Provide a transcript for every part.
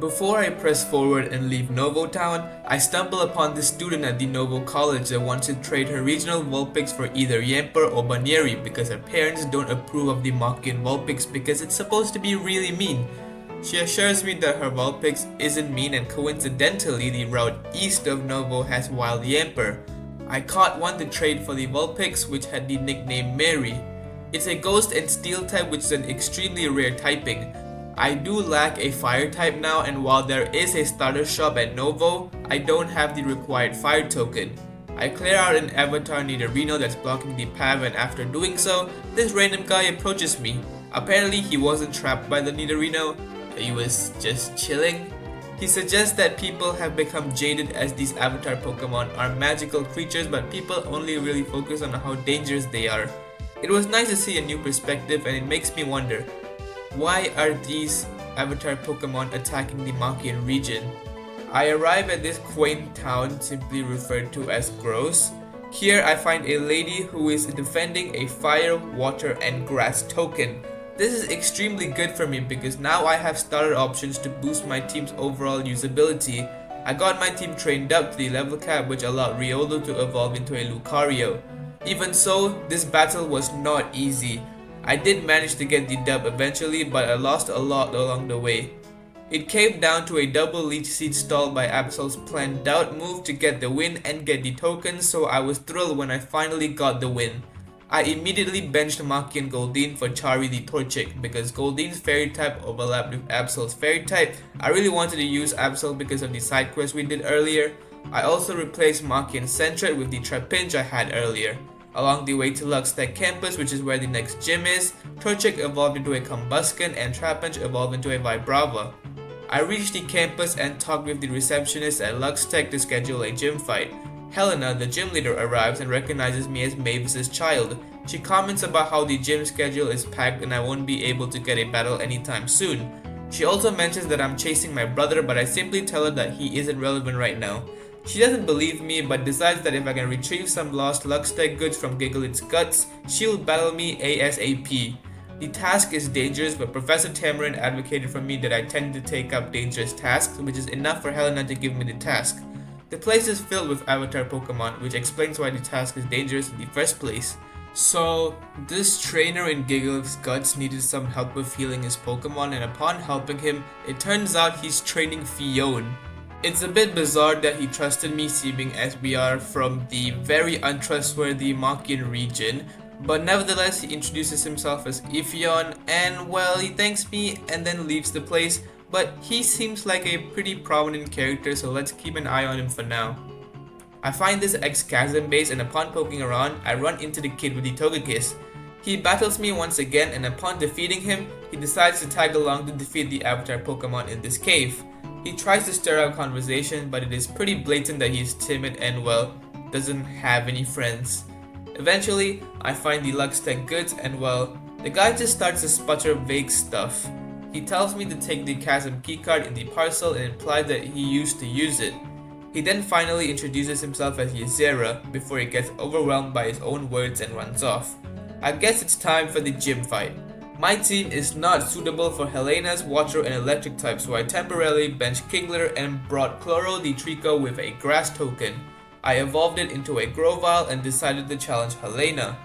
Before I press forward and leave Novo Town, I stumble upon this student at the Novo College that wants to trade her regional Vulpix for either Yamper or Banieri because her parents don't approve of the Machian Vulpix because it's supposed to be really mean. She assures me that her Vulpix isn't mean and coincidentally the route east of Novo has wild Yamper. I caught one to trade for the Vulpix which had the nickname Mary. It's a ghost and steel type which is an extremely rare typing. I do lack a fire type now, and while there is a starter shop at Novo, I don't have the required fire token. I clear out an avatar Nidorino that's blocking the path, and after doing so, this random guy approaches me. Apparently he wasn't trapped by the Nidorino, he was just chilling. He suggests that people have become jaded as these avatar Pokemon are magical creatures, but people only really focus on how dangerous they are. It was nice to see a new perspective, and it makes me wonder, why are these avatar Pokemon attacking the Machian region? I arrive at this quaint town simply referred to as Gross. Here I find a lady who is defending a fire, water and grass token. This is extremely good for me because now I have starter options to boost my team's overall usability. I got my team trained up to the level cap which allowed Riolu to evolve into a Lucario. Even so, this battle was not easy. I did manage to get the dub eventually, but I lost a lot along the way. It came down to a double leech seed stalled by Absol's planned doubt move to get the win and get the tokens, so I was thrilled when I finally got the win. I immediately benched Maki and Goldeen for Chari the Torchic because Goldeen's fairy type overlapped with Absol's fairy type. I really wanted to use Absol because of the side quest we did earlier. I also replaced Maki and Sentret with the Trapinch I had earlier. Along the way to Lux Tech Campus, which is where the next gym is, Torchic evolved into a Combusken and Trapinch evolved into a Vibrava. I reached the campus and talked with the receptionist at Lux Tech to schedule a gym fight. Helena, the gym leader, arrives and recognizes me as Mavis's child. She comments about how the gym schedule is packed and I won't be able to get a battle anytime soon. She also mentions that I'm chasing my brother, but I simply tell her that he isn't relevant right now. She doesn't believe me but decides that if I can retrieve some lost Luxtech goods from Gigalith's guts, she'll battle me ASAP. The task is dangerous, but Professor Tamarin advocated for me that I tend to take up dangerous tasks, which is enough for Helena to give me the task. The place is filled with avatar Pokemon, which explains why the task is dangerous in the first place. So, this trainer in Gigalith's guts needed some help with healing his Pokemon, and upon helping him, it turns out he's training Fion. It's a bit bizarre that he trusted me seeming as we are from the very untrustworthy Machian region, but nevertheless he introduces himself as Eifion and well, he thanks me and then leaves the place, but he seems like a pretty prominent character, so let's keep an eye on him for now. I find this X-Chasm base and upon poking around, I run into the kid with the Togekiss. He battles me once again and upon defeating him, he decides to tag along to defeat the avatar Pokemon in this cave. He tries to stir up conversation, but it is pretty blatant that he is timid and well, doesn't have any friends. Eventually, I find the Luxtech goods and well, the guy just starts to sputter vague stuff. He tells me to take the Chasm keycard in the parcel and implied that he used to use it. He then finally introduces himself as Yezera before he gets overwhelmed by his own words and runs off. I guess it's time for the gym fight. My team is not suitable for Helena's water and electric type, so I temporarily benched Kingler and brought Chloro the Trico with a grass token. I evolved it into a Grovyle and decided to challenge Helena.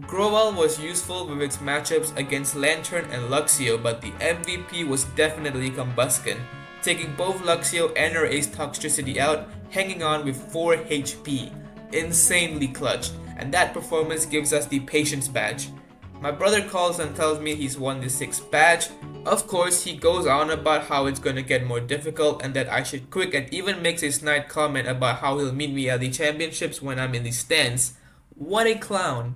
Grovyle was useful with its matchups against Lantern and Luxio, but the MVP was definitely Combusken, taking both Luxio and her Ace Toxtricity out, hanging on with 4 HP. Insanely clutch, and that performance gives us the Patience badge. My brother calls and tells me he's won the 6th badge. Of course, he goes on about how it's gonna get more difficult and that I should quit, and even makes a snide comment about how he'll meet me at the championships when I'm in the stands. What a clown.